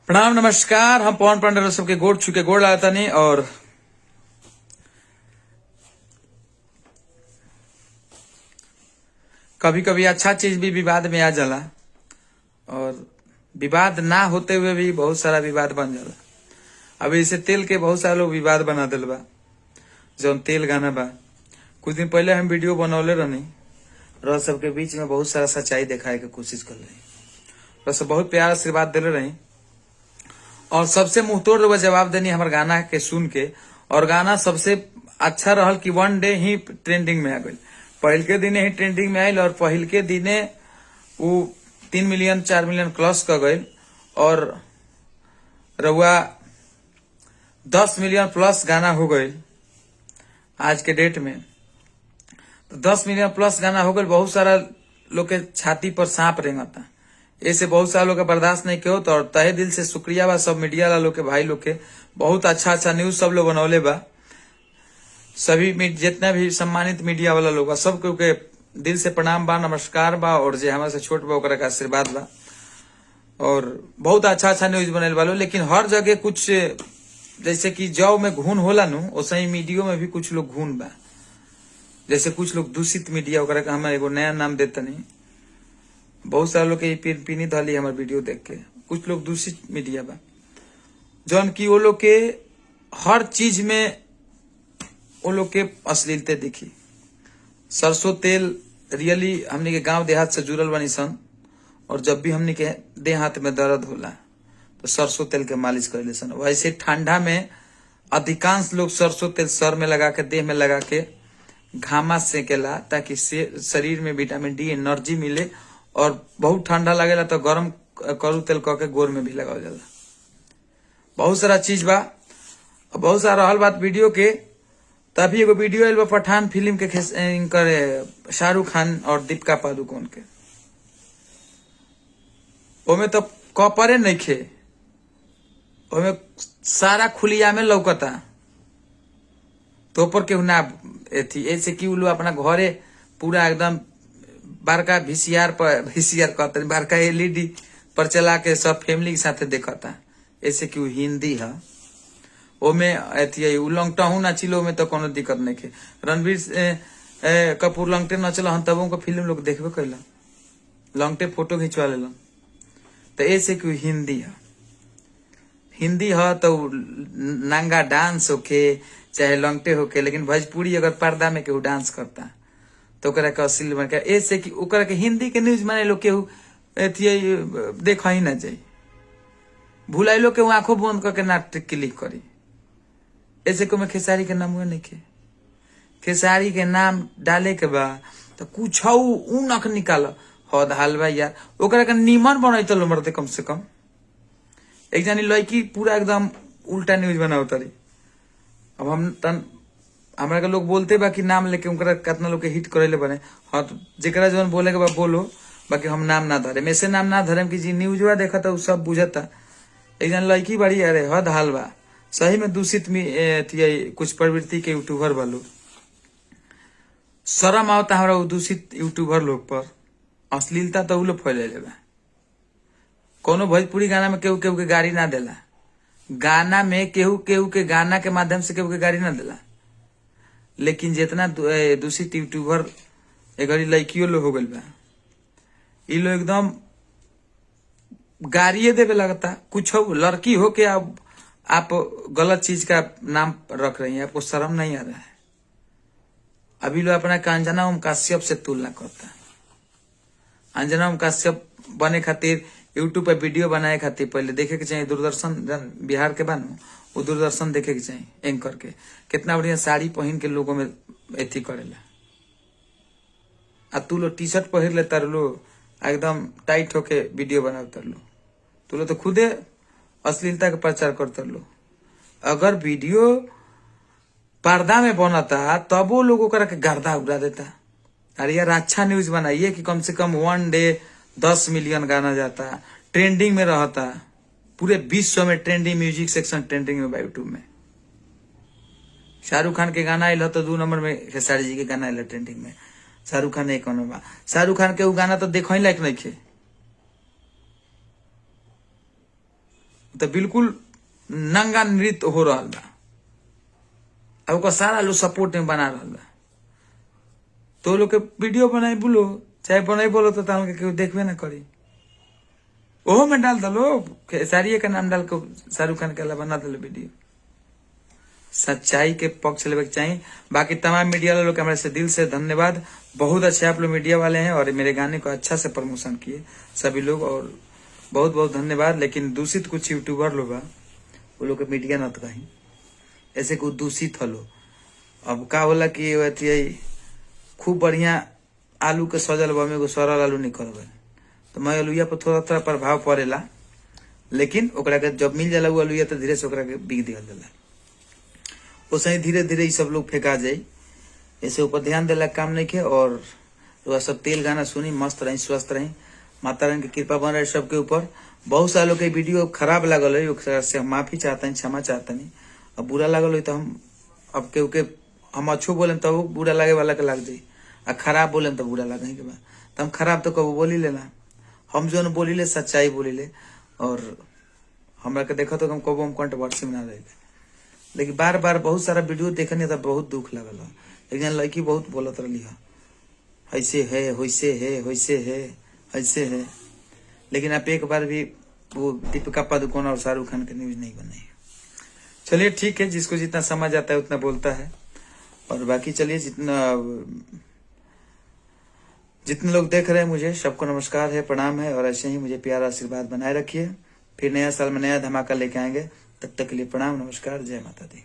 प्रणाम नमस्कार। हम पवन पांडे सबके गोड़ छुके गोड़ लगाता नहीं। और कभी कभी अच्छा चीज भी विवाद में आ जाला और विवाद ना होते हुए भी बहुत सारा विवाद बन जाला। अभी इसे तेल के बहुत सारा लोग विवाद बना दिल बा। जौन तेल गाना बा, कुछ दिन पहले हम वीडियो बनौले रहनी और सबके बीच में बहुत सारा सच्चाई दिखाए के कोशिश कर रही और सब बहुत प्यार आशीर्वाद दिले रही और सबसे मुंह तोड़ जवाब देनी हमारे गाना के सुन के। और गाना सबसे अच्छा रहल कि वन डे ही ट्रेंडिंग में आ गई। पहल के दिने ही ट्रेंडिंग में आयल और पहल के दिने वो 3 मिलियन 4 मिलियन प्लस कर गई और रउआ 10 मिलियन प्लस गाना हो गई आज के डेट में। तो 10 मिलियन प्लस गाना हो गई। बहुत सारा लोग के छाती पर सांप रेंगता। ऐसे बहुत सारा लोग का बर्दाश्त नहीं क्यों। तो और तहे दिल से शुक्रिया बा सब मीडिया वाला लोग के, भाई लोग के। बहुत अच्छा अच्छा न्यूज सब लोग बनौले बा। सभी जितना भी सम्मानित मीडिया वाला लोग बा सब के दिल से प्रणाम बा, नमस्कार बा। और जे हमारे से छोट बा ओकरा का आशीर्वाद बा। और बहुत अच्छा अच्छा न्यूज बनल वालो। लेकिन हर जगह कुछ जैसे कि जौ में घून होला नु, वैसे ही मीडियो में भी कुछ लोग घून बा। जैसे कुछ लोग दूषित मीडिया ओकरा का हम एगो नया नाम देता नहीं। बहुत सारा लोग के पीनी धली हमारे वीडियो देख के। कुछ लोग दूषित मीडिया बा जौन की वो लोग के हर चीज में वो लोग के अश्लीलते दिखी। सरसों तेल रियली हमने के गांव देहात से जुड़ल बनी सन। और जब भी हमने के देह हाथ में दर्द होला तो सरसों तेल के मालिश कर ले सन। वैसे ठंडा में अधिकांश लोग सरसों तेल सर में लगा के, देह में लगा के घामा सेकेला ताकि शरीर में विटामिन डी एनर्जी मिले। और बहुत ठंडा लगेला तो गरम करू तेल कह के गोर में भी लगावल जाला। बहुत सारा चीज बा। बहुत सारा रहल बात वीडियो के। तभी एगो वीडियो आयल बा पठान फिल्म के करे शाहरुख खान और दीपिका पादुकोण के। ओमे तो कपरे नहीं खे, ओमे सारा खुलिया में लौकता। तो ऊपर के ना एथी ऐसे कि लोग अपना घरे पूरा एकदम बड़का वीसीआर कहते बड़का एलईडी पर चला के सब फैमिली के साथ देखता। ऐसे कि हिंदी है ओमे अथी लंगटहू ना चिलो में तो कोनो दिक्कत नहीं के। रणवीर कपूर लंगटे न चल हम तबों को फिल्म लोग देखबे कैला, लंगटे फोटो खिंचवा लेलन। तो ऐसे कि हिंदी है तो नंगा डांस होके चाहे लंगटे होके। लेकिन भोजपुरी अगर पर्दा में केहू डांस करता तो ओकरा के अश्लील बन के ऐसे कि ओकरा के हिंदी के न्यूज माने लोग केहू देखा ही ना जाए। भुलाई लोग के आंखों बंद करके नाटक क्लिक करी। ऐसे को मैं खेसारी के नाम हुए नहीं के। खेसारी के नाम डाले के बाद तो कुछ ऊनक निकाल हद हालवा यार। ओकरा के नीमन बनैत लो मरते कम से कम। एक जानी लड़की पूरा एकदम उल्टा न्यूज बनाओ तारी। अब हम तन हमरा के लोग बोलते बा कि नाम लेके उनका कितना लोग के हिट करे ले बने। हाँ तो जेकरा जवन बोले के बा बोलो, बाकी हम नाम ना धरे। ऐसे नाम ना धरे कि जी न्यूज देखा था सब बुझता। एक जन लड़की बड़ी अरे हद हाल बा। सही में दूषित में कुछ प्रवृत्ति के यूट्यूबर वालों शर्म आवता हमारा दूषित यूट्यूबर लोग पर। अश्लीलता तो लोग फैले बा। कोनो भोजपुरी गाना में केहू केहू के गाड़ी ना देला। गाना में केहू केहू के गाना के माध्यम से केहू के गाड़ी ना देला। लेकिन जितना दूषित यूट्यूबर एगरी लड़कियों लोग हो गई बा, ये लोग एकदम गाड़िए देवे लगता। कुछ लड़की हो के आप गलत चीज का नाम रख रही हैं, आपको शर्म नहीं आ रहा है। अभी लोग अपना अंजना ओम काश्यप से तुलना करता। अंजना ओम काश्यप बने खातिर यूट्यूब पे वीडियो बनाए खातिर पहले देखे के चाहिए दूरदर्शन बिहार के बानू, वो दूरदर्शन देखे के चाहिए एंकर के। कितना बढ़िया साड़ी पहन के लोगों में एथी करेला। आ तू लो टी शर्ट पहन ले तार लो एकदम टाइट होके वीडियो बना तर लो। तू लो तो खुदे अश्लीलता का प्रचार करते लो। अगर वीडियो पर्दा में बनता तब वो लोगों का गर्दा उड़ा देता। अरे यार अच्छा न्यूज बनाइए कि कम से कम वन डे 10 मिलियन गाना जाता, ट्रेंडिंग में रहता। पूरे विश्व में ट्रेंडिंग म्यूजिक सेक्शन ट्रेंडिंग में यूट्यूब में। शाहरुख खान के गाना आयल तो 2 नंबर में, खेसारी जी के गाना आयल ट्रेंडिंग में, शाहरुख खान 1 नंबर में। शाहरुख खान के वो गाना तो देखो ही लायक नहीं खे। तो बिल्कुल नंगा नृत्य हो रहा बा। अब ओकर सारा लोग सपोर्ट में बना रहा बा। तो लोग के वीडियो बनाई बोलो चाहे बनाई बोलो तो ताल के देखबे ना करी। ओहो में डाल दलो खेसारिये का नाम डाल के शाहरुख खान के अलावा बना दलो वीडियो। सच्चाई के पक्ष लेवे के चाहिए। बाकी तमाम मीडिया वाले लोग के हमारे से दिल से धन्यवाद। बहुत अच्छे आप लोग मीडिया वाले हैं और मेरे गाने को अच्छा से प्रमोशन किए सभी लोग, और बहुत बहुत धन्यवाद। लेकिन दूषित कुछ यूट्यूबर लोग बा वो लोग के मीडिया न कहीं ऐसे कुछ दूषित हलो। अब का होला कि खूब बढ़िया आलू के सजल बा में सरल आलू निकल गए तो मैं आलूया पर थोड़ा थोड़ा प्रभाव पड़ेला, लेकिन ओकरा के जब मिल जाला वो आलूया तो धीरे से ओकरा के बिक दिया जाला। वैसे ही धीरे धीरे सब लोग फेंका जाये। ऐसे ऊपर ध्यान देला काम नहीं के। और वह सब तेल गाना सुनी, मस्त रही, स्वस्थ रही, माता रानी की कृपा बन रही सबके ऊपर। बहुत सालों के वीडियो खराब लागल है से हम माफी चाहते हैं, क्षमा चाहते नहीं। अब बुरा लागल हो तो हम अब के हम अच्छो बोले तो बुरा लगे वाला के लग जाये, आ खराब बोले तो बुरा लगे के बाद तो हम खराब तो कबो बोली लेना। हम जो बोली ले सच्चाई बोली ले। और हमरा के देखो तो हम कबो हम कंट्रोवर्सी में ना रहे। लेकिन बार बार बहुत सारा वीडियो देखने तो बहुत दुख लगल। लेकिन लड़की बहुत बोलत रही है ऐसे है वैसे है वैसे है ऐसे है। लेकिन आप एक बार भी वो दीपिका पादुकोण और शाहरुख खान के न्यूज नहीं बनाई। चलिए ठीक है, जिसको जितना समझ आता है उतना बोलता है। और बाकी चलिए जितने लोग देख रहे हैं मुझे सबको नमस्कार है, प्रणाम है। और ऐसे ही मुझे प्यार आशीर्वाद बनाए रखिए। फिर नया साल में नया धमाका लेके आएंगे। तब तक के लिए प्रणाम, नमस्कार, जय माता दी।